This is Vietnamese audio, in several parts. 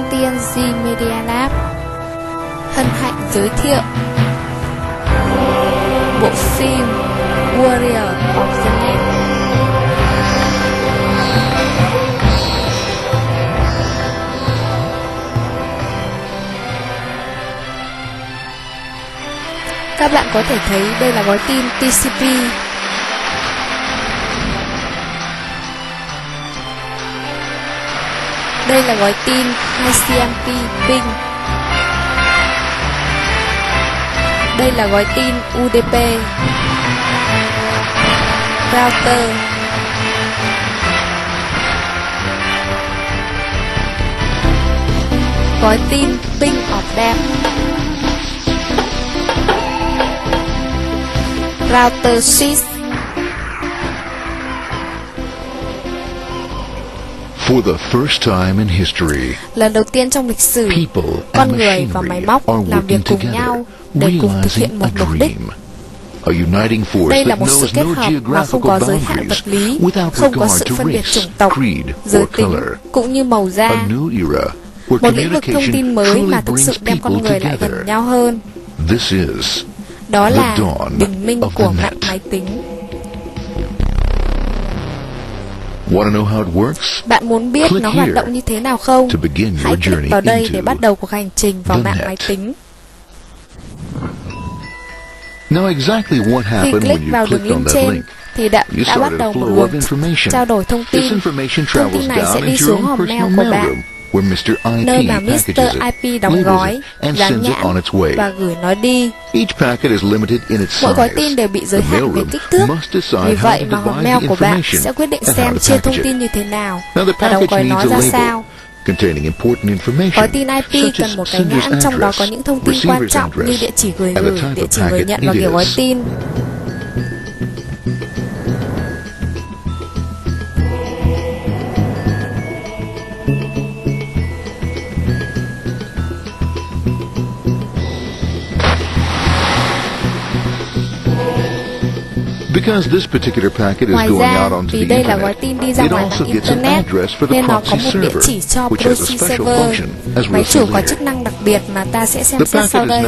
công ty Inteernet hân hạnh giới thiệu bộ phim Warrior of the Net. Các bạn có thể thấy đây là gói tin TCP. Đây là gói tin ICMP ping. Đây là gói tin UDP. Router. Gói tin ping of depth. Router switch. For the first time in history, lần đầu tiên trong lịch sử, con người và máy móc làm việc cùng nhau để cùng thực hiện một mục đích. Đây là một sự kết hợp mà không có giới hạn vật lý, không có sự phân biệt chủng tộc, giới tính, cũng như màu da. Một lĩnh vực thông tin mới mà thực sự đem con người lại gần nhau hơn. Đó là bình minh của mạng máy tính. Bạn muốn biết nó hoạt động như thế nào không? Hãy click vào đây để bắt đầu cuộc hành trình vào mạng máy tính. Khi click vào đường link trên, thì đã bắt đầu một luồng trao đổi thông tin. Thông tin này sẽ đi xuống hòm mail của bạn, nơi mà Mr. IP đóng gói, dán nhãn và gửi nó đi. Mỗi gói tin đều bị giới hạn về kích thước, vì vậy mà hòm mail của bạn sẽ quyết định xem chia thông tin như thế nào và đóng gói nó ra sao. Gói tin IP cần một cái nhãn, trong đó có những thông tin quan trọng như địa chỉ người gửi, địa chỉ người nhận và kiểu gói tin. Ngoài ra, vì đây là gói tin đi ra ngoài mạng Internet, nên nó có một địa chỉ cho proxy server, máy chủ có chức năng đặc biệt mà ta sẽ xem xét sau đây.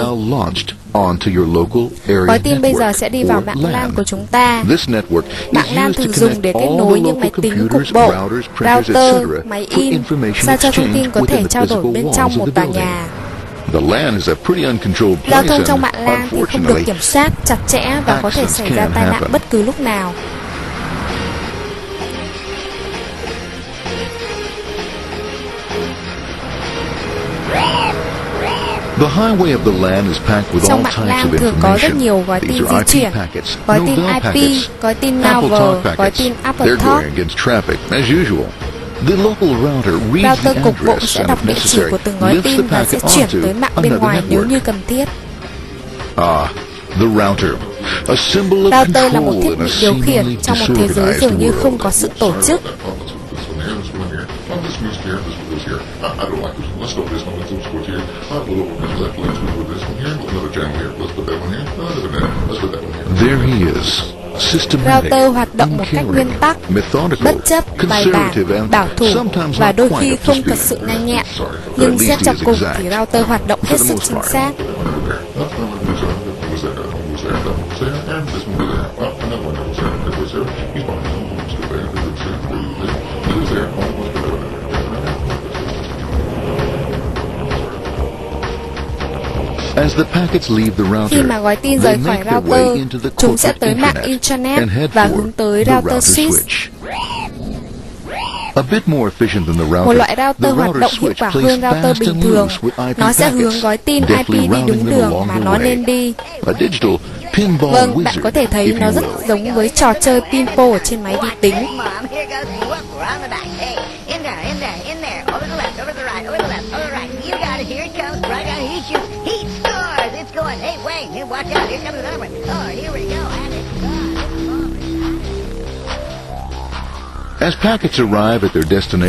Gói tin bây giờ sẽ đi vào mạng LAN của chúng ta. Mạng LAN thường dùng để kết nối những máy tính cục bộ, router, máy in, sao cho thông tin có thể trao đổi bên trong một tòa nhà. Giao thông trong mạng LAN thì không được kiểm soát chặt chẽ và có thể xảy ra tai nạn bất cứ lúc nào. Trong mạng LAN thường có rất nhiều gói tin di chuyển, gói tin IP, gói tin Novel, gói tin Appletalk. Router cục bộ sẽ đọc địa chỉ của từng gói tin và sẽ chuyển tới mạng bên ngoài nếu như cần thiết. Router là một thiết bị điều khiển trong một thế giới dường như không có sự tổ chức. Router hoạt động một cách nguyên tắc, bất chấp, bài bản, bảo thủ và đôi khi không thật sự nhanh nhẹn. Nhưng xét cho cùng thì router hoạt động hết sức chính xác. Khi mà gói tin rời khỏi router, chúng sẽ tới mạng Inteernet và hướng tới router switch. Một loại router hoạt động hiệu quả hơn router bình thường. Nó sẽ hướng gói tin IP đi đúng đường mà nó nên đi. Vâng, bạn có thể thấy nó rất giống với trò chơi pinball ở trên máy vi tính.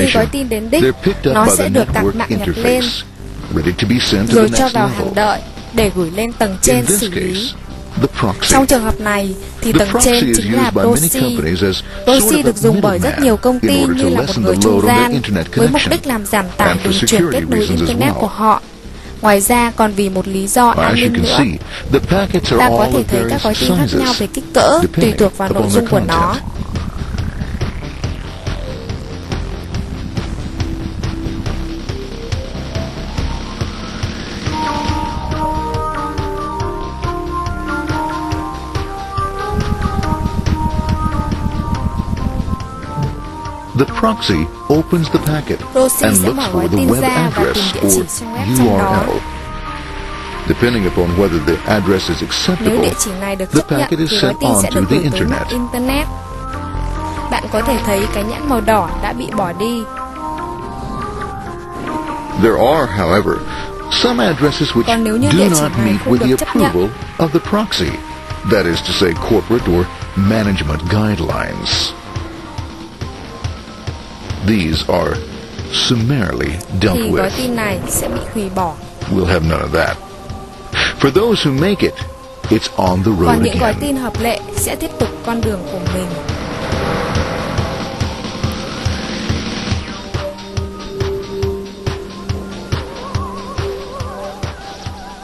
Khi gói tin đến đích, nó sẽ được cặp mạng nhập lên, rồi cho vào hàng đợi để gửi lên tầng trên xử lý. Trong trường hợp này thì tầng trên chính là proxy. Proxy được dùng bởi rất nhiều công ty như là một người trung gian với mục đích làm giảm tải đường truyền kết nối Internet của họ. Ngoài ra còn vì một lý do an ninh nữa. Ta có thể thấy các gói tin khác nhau về kích cỡ tùy thuộc vào nội dung của nó. The proxy opens the packet and looks for the web address or URL. Depending upon whether the address is acceptable, the packet is sent on to the Internet. Bạn có thể thấy cái nhãn màu đỏ đã bị bỏ đi. There are, however, some addresses which do not meet with the approval of the proxy. That is to say, corporate or management guidelines. These are summarily dealt Thì gói with. tin này sẽ bị hủy bỏ. We'll have none of that. For those who make it, it's on the road Còn những gói again. tin hợp lệ sẽ tiếp tục con đường của mình.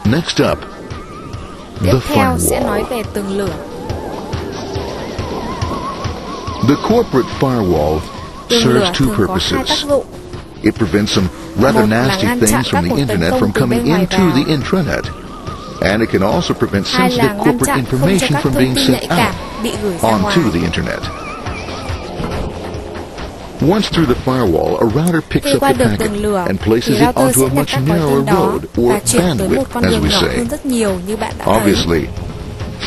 Next up, Tiếp the theo sẽ firewall. nói về tường lửa. The corporate firewall Tường serves lửa two thường có hai tác purposes. dụng. It prevents some rather Một là nasty ngăn things chặn from các the cuộc tấn Internet công from từ coming bên ngoài into vào. the intranet. And it can also prevent Hai là sensitive ngăn corporate chặn không cho information các from thông being tin sent nhạy cảm out bị gửi ra ngoài. onto the Internet. Once through the firewall, a router picks Khi up qua the được packet tường lửa and thì places it router onto sẽ a nhận much các gói narrower tin đó road và or chuyển tới một bandwidth, con as đường we nhỏ say. hơn rất nhiều như bạn đã thấy. Obviously,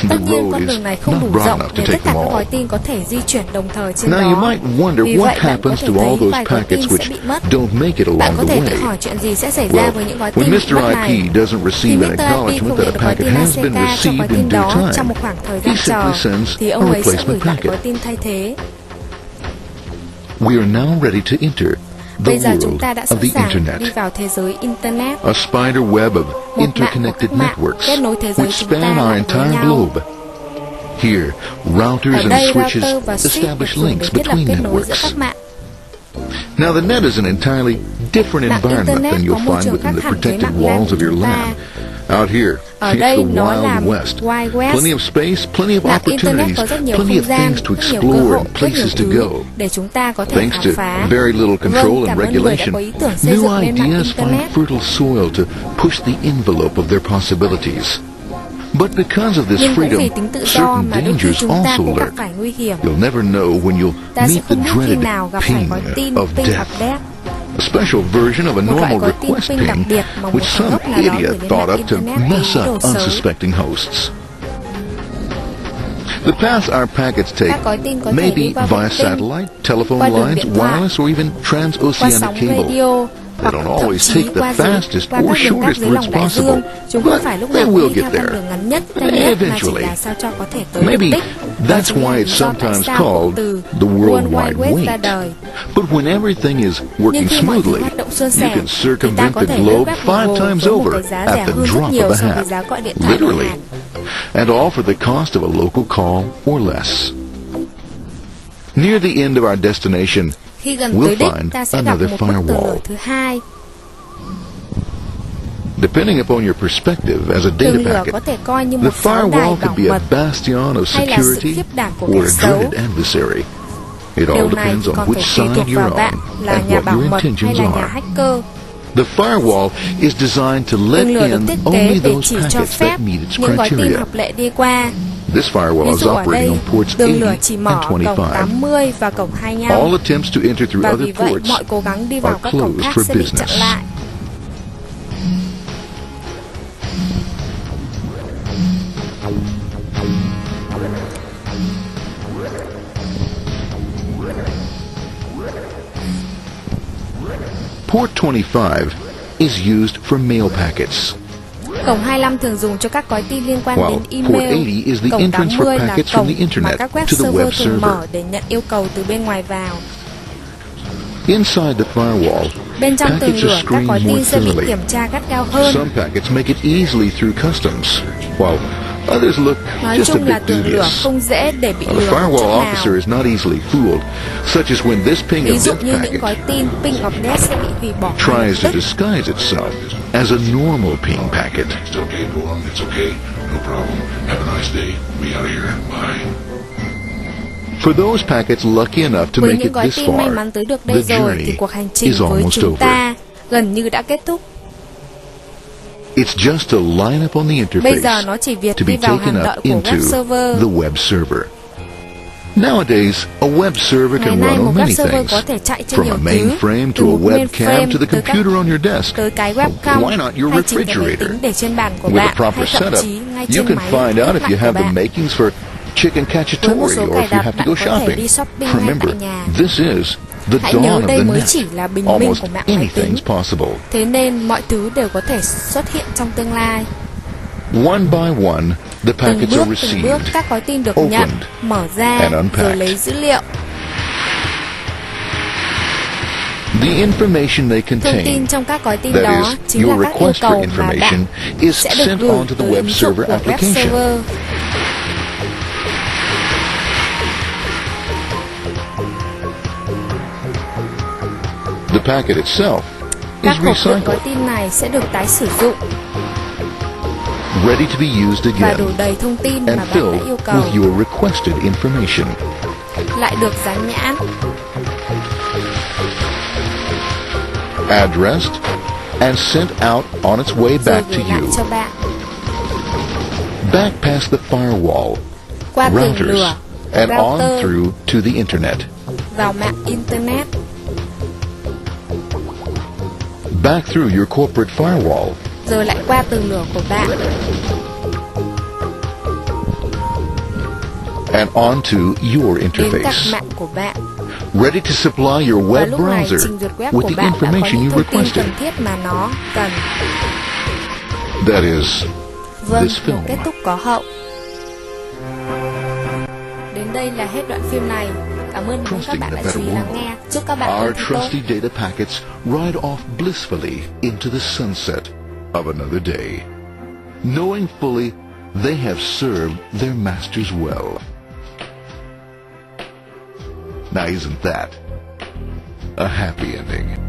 the Tất nhiên road con is đường này không not đủ broad rộng enough to để take tất cả them các gói all. tin có thể di chuyển đồng thời trên Now đó. you might wonder Vì what vậy bạn có happens thể to all thấy those vài gói tin packets sẽ which bị mất. don't make it Bạn along có the thể tự way. hỏi chuyện gì sẽ xảy ra Well, với những gói when tin bị Mr. mất này. IP doesn't Khi receive an Mr. IP acknowledgement không that nhận a được gói packet tin has been ACK cho gói received in tin due đó trong một time, khoảng thời he gian chờ, simply sends thì a ông ấy sẽ gửi replacement lại packet. gói tin thay thế. We are now ready to enter the Bây giờ chúng ta world đã of sẵn the sàng đi Internet, vào thế giới Internet, a spider web of một mạng của interconnected các mạng networks kết nối thế giới which chúng span ta our lại với entire nhau. globe. Here, routers Ở and đây switches router và switch được establish dùng để links thiết lập between kết nối giữa networks. các mạng. Now, the net is an entirely different Mạng environment Internet than có you'll môi find trường within khác the hẳn với protected mạng LAN walls của of your chúng ta. lab. Out here, Ở it's đây the nó là Wild West. Wild West. Plenty of space, plenty of Mạng Internet opportunities, có rất nhiều plenty không of gian, things to rất nhiều cơ explore hội, and rất nhiều places to thứ go. để chúng ta có thể Thanks khám to phá. very little control Vâng, and cảm ơn người đã regulation, có ý tưởng xây new dựng nên mạng ideas find Internet. fertile soil to push the envelope of their possibilities. But because of this Nhưng cũng vì freedom, tính tự do certain mà đôi khi dangers chúng ta also cũng gặp lurk. phải nguy hiểm. You'll never know when you'll Ta sẽ meet the không biết khi dreaded nào gặp phải ping gói tin of ping death. of death. A special version of a Một loại normal gói tin request ping đặc ping, biệt mà một which thằng some ngốc nào đó gửi idiot đến thought mạng up to Internet với mess ý đồ up xấu. unsuspecting hosts. The paths our packets take Các gói tin có may thể đi be qua via vệ tinh, satellite, telephone qua đường lines, điện thoại, wireless, or even qua transoceanic sóng cable. radio, They hoặc don't thậm always chí take the qua fastest các or đường cáp shortest dưới routes lòng đại possible, dương. Chúng không but phải lúc they nào will cũng đi get theo con there. đường ngắn nhất, nhanh nhất, mà chỉ Eventually. là sao cho có thể tới Maybe mục đích. Đó that's chính là why lý it's do tại sometimes sao cụm called từ the World Wide Wide ra Wait. đời. But when everything is Nhưng working khi mọi thứ smoothly, hoạt động suôn you sẻ, can thì ta circumvent có the thể lướt globe web 5 Google times với một over cái giá at rẻ the hơn rất drop nhiều of a so với hat, giá gọi điện thoại literally, hạn. and all for the cost of a local call or less. Near the end of our destination, Khi gần we'll tới đích, find ta sẽ gặp another một bức tường firewall. lửa thứ hai. Depending upon your perspective as a data Tường lửa packet, có thể coi như the một pháo đài firewall bảo could be a mật bastion of hay là sự security khiếp đảm của or kẻ a xấu. dreaded adversary. It all Điều này depends thì on còn which phải tùy side thuộc vào you're bạn on là and nhà what bảo your mật hay intentions là nhà are. hacker. The firewall is designed to let Tường lửa được in thiết only kế để those chỉ cho packets phép that meet its những gói tin criteria. hợp lệ đi qua. This firewall Ví is dụ ở operating đây, on ports tường lửa 80 chỉ and mở cổng 25. 80 và cổng 25. All attempts to enter through Và other vì vậy, ports mọi cố gắng đi vào are các cổng closed khác for sẽ bị chặn business. lại. Port 25 is used for mail packets, Cổng 25 thường dùng cho các gói tin liên quan while đến port email. 80 is the Cổng entrance for 80 là packets from cổng the mà Internet các web to the web server thường server. mở để nhận yêu cầu từ bên ngoài vào. Inside the firewall, Bên trong tường packets lửa, are các screened gói more tin sẽ bị thoroughly. kiểm tra gắt gao hơn. Some packets make it easily through customs, while Others look Nói just a chung là bit tường lửa dubious. không dễ để bị A lừa một firewall chút officer nào. is not easily fooled, such as when this ping Ví of dụ death như những packet gói tin ping of death sẽ bị hủy bỏ ngay lập tries to tức. disguise itself as a normal ping packet. It's okay, go on. It's okay. No problem. Have a nice day. We out of here. Bye. For those packets lucky enough to Với make những it gói this tin may far, mắn tới được the đây rồi thì journey cuộc hành trình is với almost chúng over. ta gần như đã kết thúc. It's just a line up on the Bây giờ interface nó chỉ việc to be đi vào taken hàm up đợi của into web server. the web server. Nowadays, a web server Ngày can nay run một on web many server things, có thể chạy trên from nhiều a thứ, mainframe to từ a một webcam mainframe to the tới các computer on your desk. tới cái webcam Why not your hay chính cái máy refrigerator? tính để trên bàn của With a bạn hay proper thậm setup, chí ngay you trên can máy find out if tính you của have the bạn. makings for chicken Với một số cacciatore or cài if you đặt have to bạn go có thể shopping. đi shopping ngay Remember, tại nhà. this is the Hãy dawn nhớ of đây the mới net. chỉ là bình minh Almost của mạng máy tính. anything's possible. Thế nên mọi thứ đều có thể xuất hiện trong tương lai. One by one, the Từng packets bước are từng bước received, các gói tin được opened, nhận, mở ra and unpacked. rồi lấy dữ liệu. The information they Thông tin contain, trong các gói tin that đó is, chính là your các yêu request for cầu mà bạn information, is sẽ được sent gửi onto the tới web ứng dụng server của web application. server. The packet itself is Các hộp đựng gói recycled, tin này sẽ được tái sử dụng ready to be used và đủ again, đầy thông tin mà and bạn filled đã yêu cầu, with your requested information. lại được dán nhãn, Addressed and sent out on its way rồi back to gửi lại you, cho bạn. back past the firewall, Qua tường routers, lửa, and on router, through to the Internet. vào mạng Internet, Back through your corporate firewall, rồi lại qua tường lửa của bạn, and onto your đến các interface, mạng của bạn. ready to supply your Và web lúc này browser trình duyệt web with của the bạn đã có information những you thông tin requested. cần thiết mà nó cần. That is, Vâng, this một film. kết thúc có hậu. Đến đây là hết đoạn phim này. Cảm ơn các Trusting bạn the đã better chú ý lắng world, nghe. Chúc các bạn our luôn thi tốt. trusty data packets ride off blissfully into the sunset of another day, knowing fully they have served their masters well. Now isn't that a happy ending?